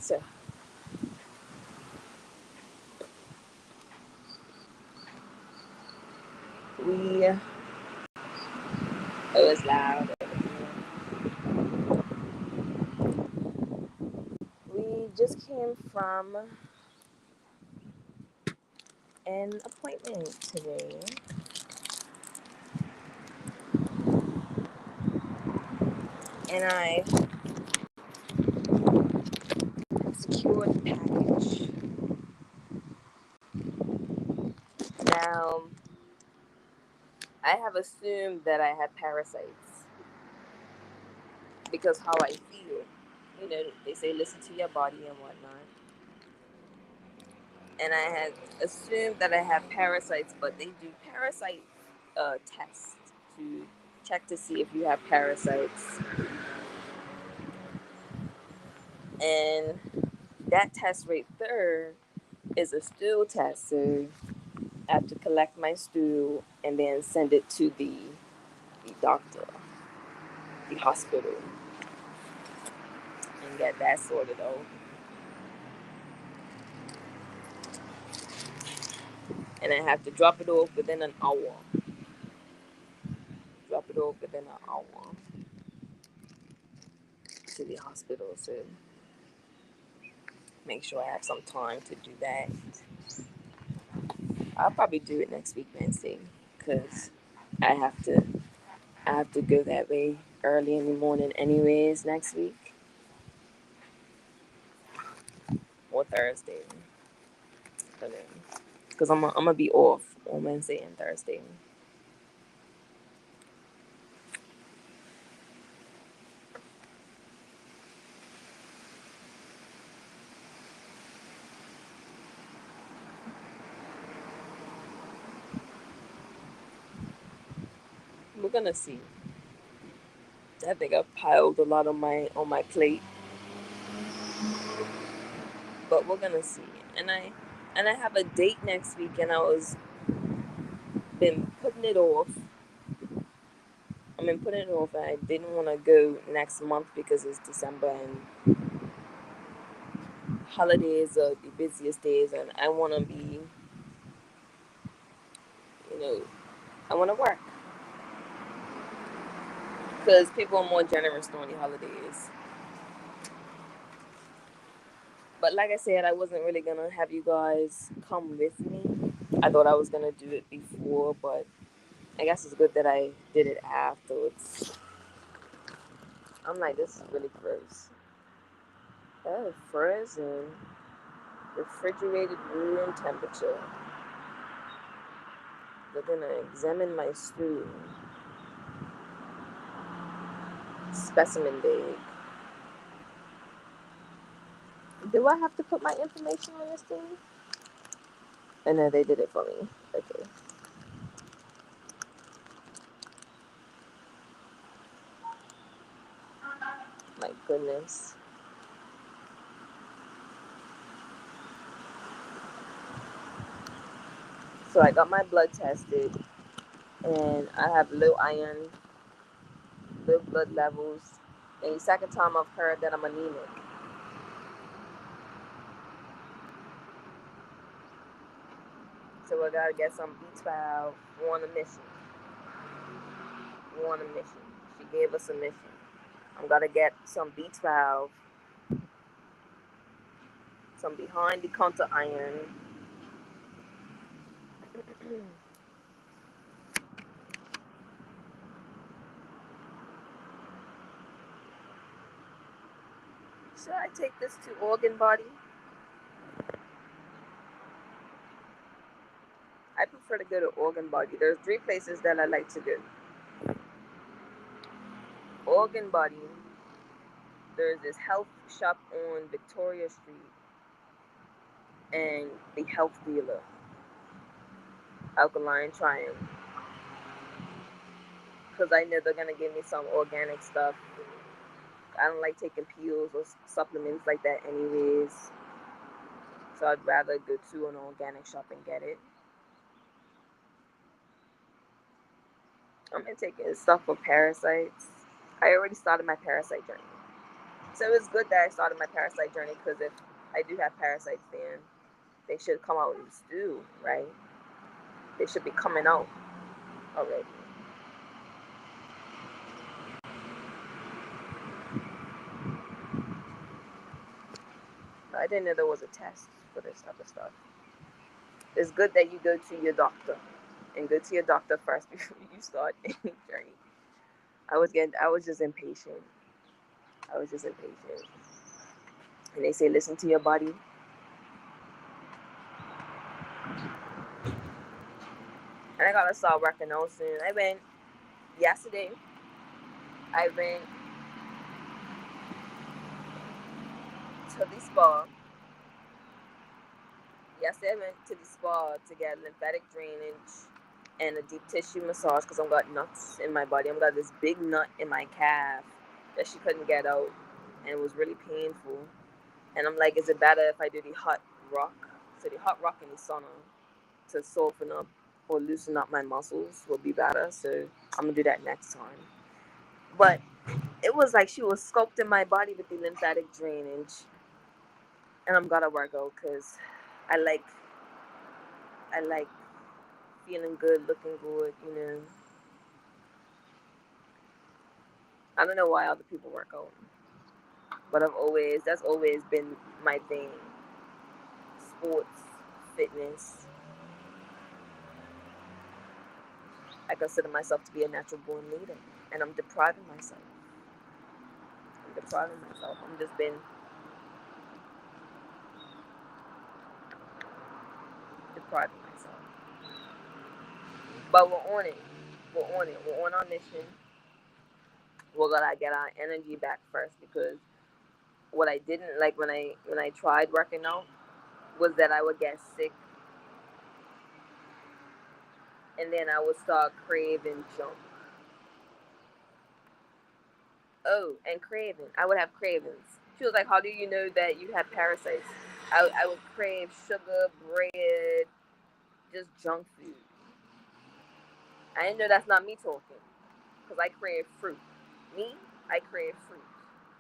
So we, it was loud. We just came from an appointment today, and I secured the package. Now, I have assumed that I had parasites because how I feel. You know, they say listen to your body and whatnot. And I had assumed that I have parasites, but they do parasite tests to check to see if you have parasites. And that test right there is a stool test. So I have to collect my stool and then send it to the doctor, the hospital, and get that sorted out. And I have to drop it off within an hour. Drop it off within an hour to the hospital. So make sure I have some time to do that. I'll probably do it next week Wednesday because I have to I have to go that way early in the morning anyways next week or Thursday. Because I'm gonna be off on Wednesday and Thursday. We're gonna see. I think I've piled a lot on my plate, but we're gonna see. And I have a date next week, and I was been putting it off. I've been putting it off, and I didn't want to go next month because it's December and holidays are the busiest days, and I want to be, you know, I want to work because people are more generous during the holidays. But like I said, I wasn't really gonna have you guys come with me. I thought I was gonna do it before, but I guess it's good that I did it afterwards. I'm like, this is really gross. Oh, frozen, refrigerated room temperature. They're gonna examine my stool. Specimen bag. Do I have to put my information on this thing? I know they did it for me. Okay. My goodness. So I got my blood tested, and I have low iron, low blood levels. And the second time I've heard that I'm anemic. So I gotta get some B12. We're on a mission. We're on a mission. She gave us a mission. I'm gonna get some B12, some behind the counter iron. Should I take this to Organ Body? I prefer to go to Organ Body. There's 3 places that I like to go. Organ Body. There's this health shop on Victoria Street, and the health dealer, Alkaline Triumph. Because I know they're gonna give me some organic stuff. I don't like taking pills or supplements like that, anyways. So I'd rather go to an organic shop and get it. I'm gonna take stuff for parasites. I already started my parasite journey. So it's good that I started my parasite journey, because if I do have parasites, then they should come out in the stew, right? They should be coming out already. I didn't know there was a test for this type of stuff. It's good that you go to your doctor, and go to your doctor first before you start any journey. I was just impatient. I was just impatient. And they say, listen to your body. And I gotta start working out soon. I went yesterday. I went to the spa. Yesterday I went to the spa to get lymphatic drainage and a deep tissue massage, because I've got nuts in my body. I've got this big nut in my calf that she couldn't get out, and it was really painful. And I'm like, is it better if I do the hot rock? So the hot rock in the sauna to soften up or loosen up my muscles will be better. So I'm gonna do that next time. But it was like she was sculpting my body with the lymphatic drainage, and I'm gonna work out, because I like I like feeling good, looking good. I don't know why other people work out, but that's always been my thing. Sports, fitness. I consider myself to be a natural born leader, and I'm depriving myself. I'm just been depriving myself. But we're on it. We're on it. We're on our mission. We're gonna get our energy back first, because what I didn't like when I tried working out was that I would get sick, and then I would start craving junk. Oh, and craving. I would have cravings. She was like, "How do you know that you have parasites?" I would crave sugar, bread, just junk food. I didn't know that's not me talking, because I crave fruit. Me, I crave fruit.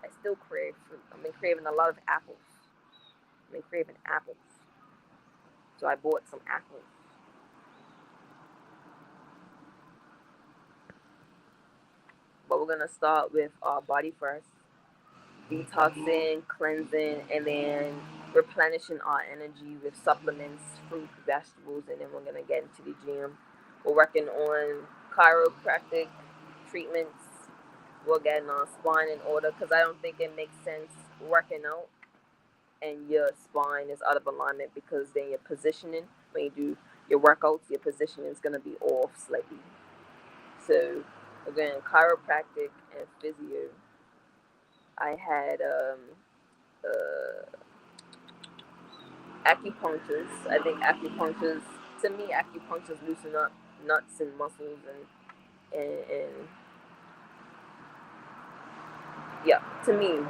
I still crave fruit. I've been craving a lot of apples. I've been craving apples. So I bought some apples. But we're gonna start with our body first. Detoxing, cleansing, and then replenishing our energy with supplements, fruit, vegetables, and then we're gonna get into the gym. We're working on chiropractic treatments. We're getting our spine in order, because I don't think it makes sense working out and your spine is out of alignment, because then your positioning, when you do your workouts, your positioning is gonna be off slightly. So again, chiropractic and physio. I had uh, acupunctures. I think acupunctures, to me, acupunctures loosen up nuts and muscles, and yeah, to me.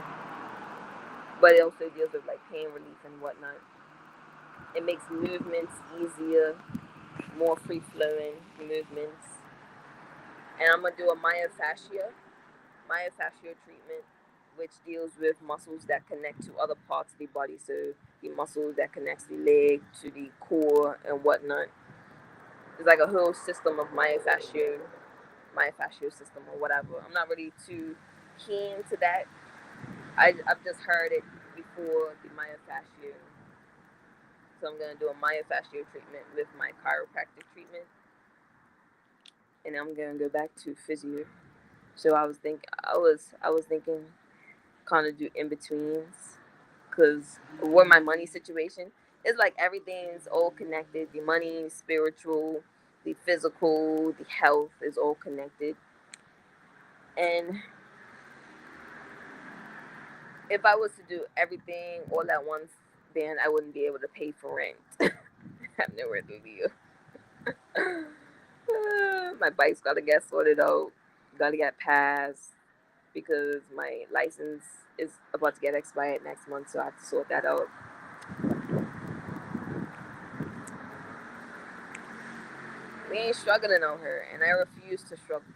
But it also deals with like pain relief and whatnot. It makes movements easier, more free flowing movements. And I'm gonna do a myofascia treatment, which deals with muscles that connect to other parts of the body. So the muscle that connects the leg to the core and whatnot. It's like a whole system of myofascial system or whatever. I'm not really too keen to that. I've just heard it before, the myofascial. So I'm gonna do a myofascial treatment with my chiropractic treatment, and I'm gonna go back to physio. So I was thinking kind of do in betweens, because where my money situation is, like everything's all connected. The money, spiritual, the physical, the health is all connected. And if I was to do everything all at once, then I wouldn't be able to pay for rent. I have nowhere to live. My bike's gotta get sorted out. Gotta get passed, because my license is about to get expired next month, so I have to sort that out. We ain't struggling on her, and I refuse to struggle.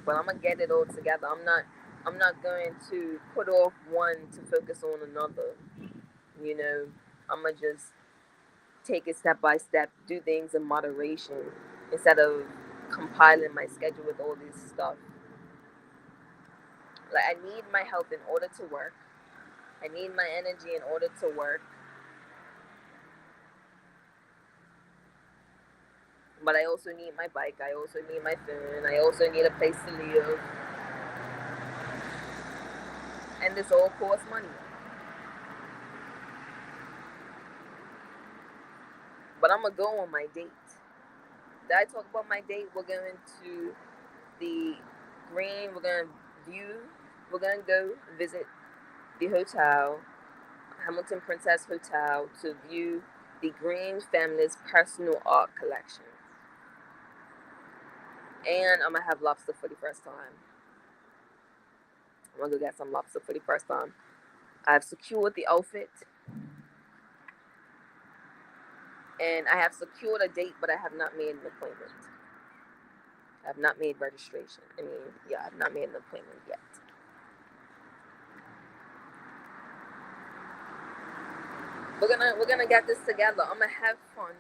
But I'm gonna get it all together. I'm not going to put off one to focus on another. You know, I'm going to just take it step by step, do things in moderation instead of compiling my schedule with all this stuff. Like, I need my health in order to work. I need my energy in order to work. But I also need my bike. I also need my phone. I also need a place to live. And this all costs money. But I'm going to go on my date. Did I talk about my date? We're going to the Green. We're going to view. We're going to go visit the hotel, Hamilton Princess Hotel, to view the Green family's personal art collection. And I'm going to have lobster for the first time. I'm going to go get some lobster for the first time. I've secured the outfit. And I have secured a date, but I have not made an appointment. I have not made registration. I have not made an appointment yet. We're gonna get this together. I'm gonna have fun,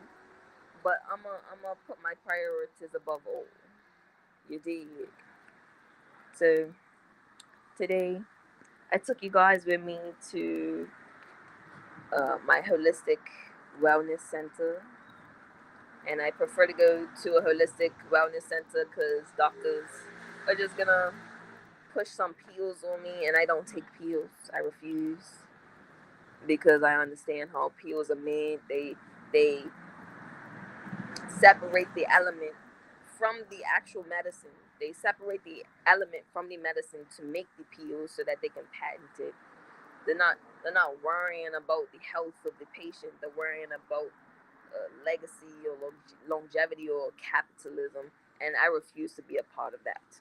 but I'm gonna put my priorities above all. You dig? So today, I took you guys with me to my holistic wellness center, and I prefer to go to a holistic wellness center because doctors are just gonna push some pills on me, and I don't take pills. I refuse, because I understand how pills are made. They separate the element from the actual medicine. They separate the element from the medicine to make the pills so that they can patent it. They're not worrying about the health of the patient. They're worrying about legacy or longevity or capitalism, and I refuse to be a part of that.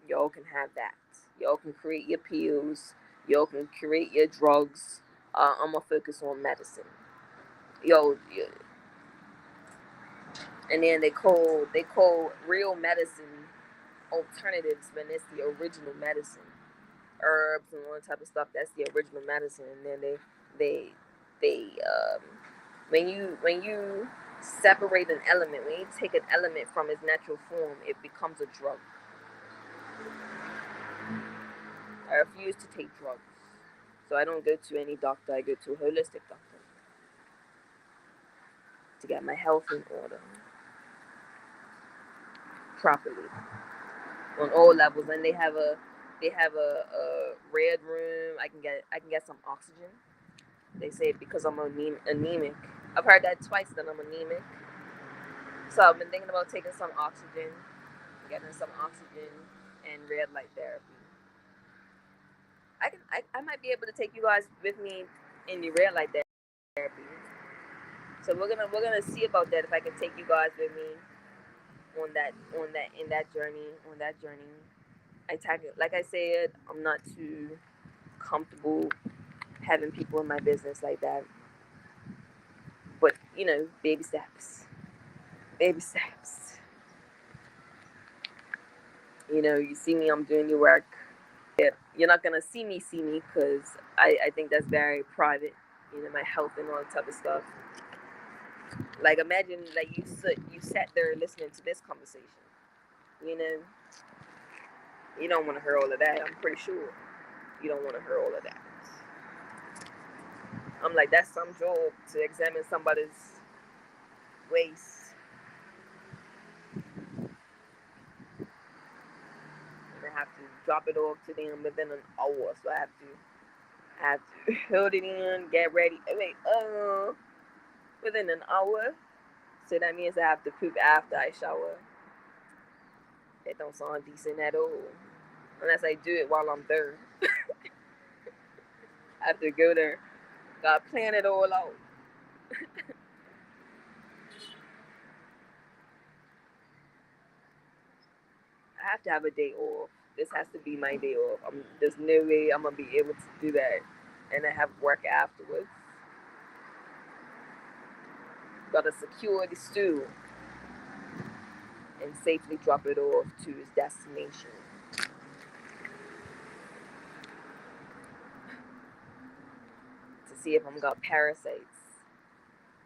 Y'all can have that. Y'all can create your pills. Y'all can create your drugs. I'm gonna focus on medicine. Yo, and then they call real medicine alternatives when it's the original medicine. Herbs and all that type of stuff. That's the original medicine. And then they when you separate an element, when you take an element from its natural form, it becomes a drug. I refuse to take drugs. So I don't go to any doctor. I go to a holistic doctor to get my health in order properly on all levels. And they have a red room. I can get some oxygen. They say because I'm anemic. I've heard that twice, that I'm anemic. So I've been thinking about taking some oxygen, getting some oxygen and red light therapy. I might be able to take you guys with me in the red light therapy. So we're gonna see about that, if I can take you guys with me on that journey. Like I said, I'm not too comfortable having people in my business like that. But baby steps. Baby steps. You see me, I'm doing the work. Yeah, you're not gonna see me because I think that's very private. My health and all that type of stuff. Like, imagine, like, you sat there listening to this conversation. You know, you don't want to hear all of that. I'm pretty sure you don't want to hear all of that. I'm like, that's some job to examine somebody's waist. And I have to drop it off to them within an hour. So I have to hold it in, get ready. Within an hour. So that means I have to poop after I shower. That don't sound decent at all. Unless I do it while I'm there. I have to go there. Gotta plan it all out. I have to have a day off. This has to be my day off. There's no way I'm gonna be able to do that and I have work afterwards. Gotta secure the stool and safely drop it off to its destination. see if I'm got parasites,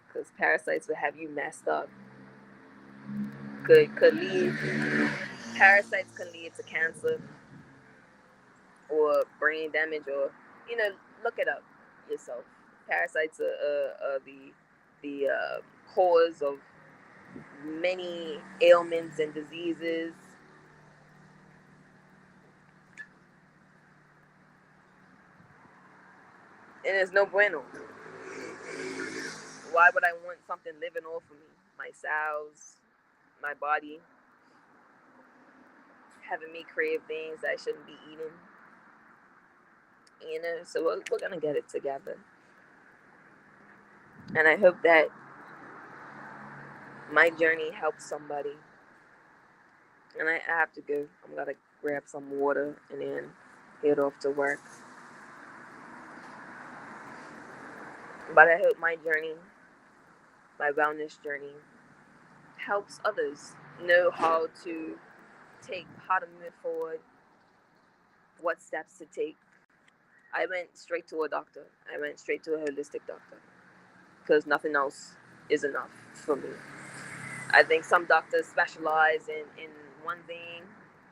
because parasites will have you messed up. Could lead Parasites can lead to cancer or brain damage, or look it up yourself. Parasites are the cause of many ailments and diseases. And it's no bueno. Why would I want something living off of me? My cells, my body, having me crave things I shouldn't be eating. So we're gonna get it together. And I hope that my journey helps somebody. And I have to go. I'm gonna grab some water and then head off to work. But I hope my journey, my wellness journey, helps others know how to move forward, what steps to take. I went straight to a doctor. I went straight to a holistic doctor because nothing else is enough for me. I think some doctors specialize in one thing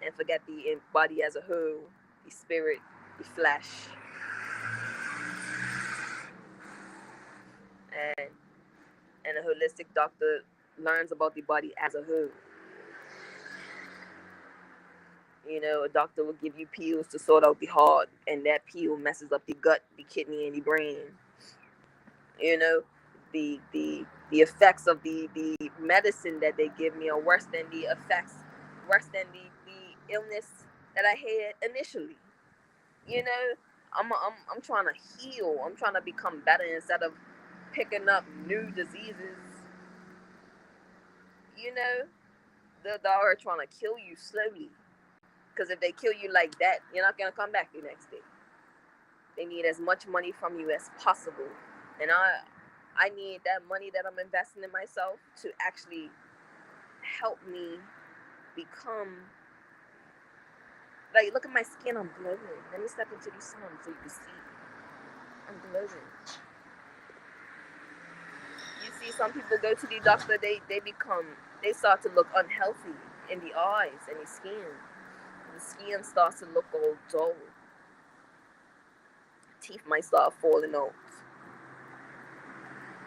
and forget the body as a whole, the spirit, the flesh. And a holistic doctor learns about the body as a whole. A doctor will give you pills to sort out the heart, and that pill messes up the gut, the kidney, and the brain. The effects of the medicine that they give me are worse than the illness that I had initially. I'm trying to heal. I'm trying to become better instead of picking up new diseases. The doctor are trying to kill you slowly. Because if they kill you like that, you're not going to come back the next day. They need as much money from you as possible. And I need that money that I'm investing in myself to actually help me become... Like, look at my skin. I'm glowing. Let me step into the sun so you can see. I'm glowing. You see, some people go to the doctor, they start to look unhealthy in the eyes and the skin. The skin starts to look all dull. Teeth might start falling out.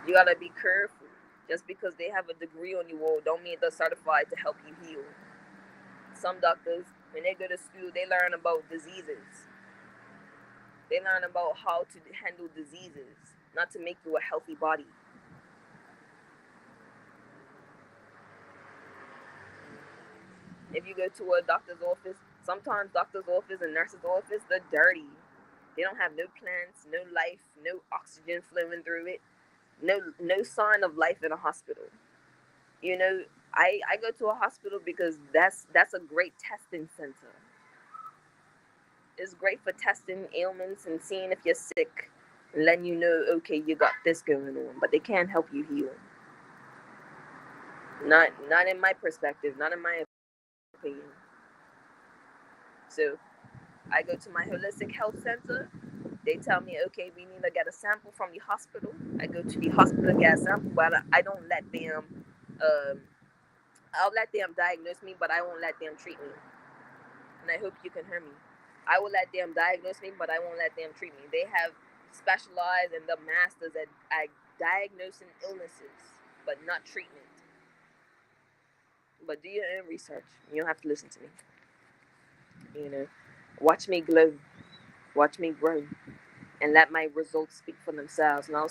You gotta be careful. Just because they have a degree on you all don't mean they're certified to help you heal. Some doctors, when they go to school, they learn about diseases. They learn about how to handle diseases, not to make you a healthy body. If you go to a doctor's office, sometimes doctor's office and nurse's office, they're dirty. They don't have no plants, no life, no oxygen flowing through it, no sign of life in a hospital. I go to a hospital because that's a great testing center. It's great for testing ailments and seeing if you're sick, and letting you know, okay, you got this going on, but they can't help you heal. Not in my perspective, not in my opinion. So I go to my holistic health center. They tell me, okay, we need to get a sample from the hospital. I go to the hospital and get a sample, but I don't let them. I'll let them diagnose me, but I won't let them treat me. And I hope you can hear me. I will let them diagnose me, but I won't let them treat me. They have specialized and the masters at diagnosing illnesses, but not treatment. But do your own research. You don't have to listen to me. Watch me glow, watch me grow, and let my results speak for themselves. And I'll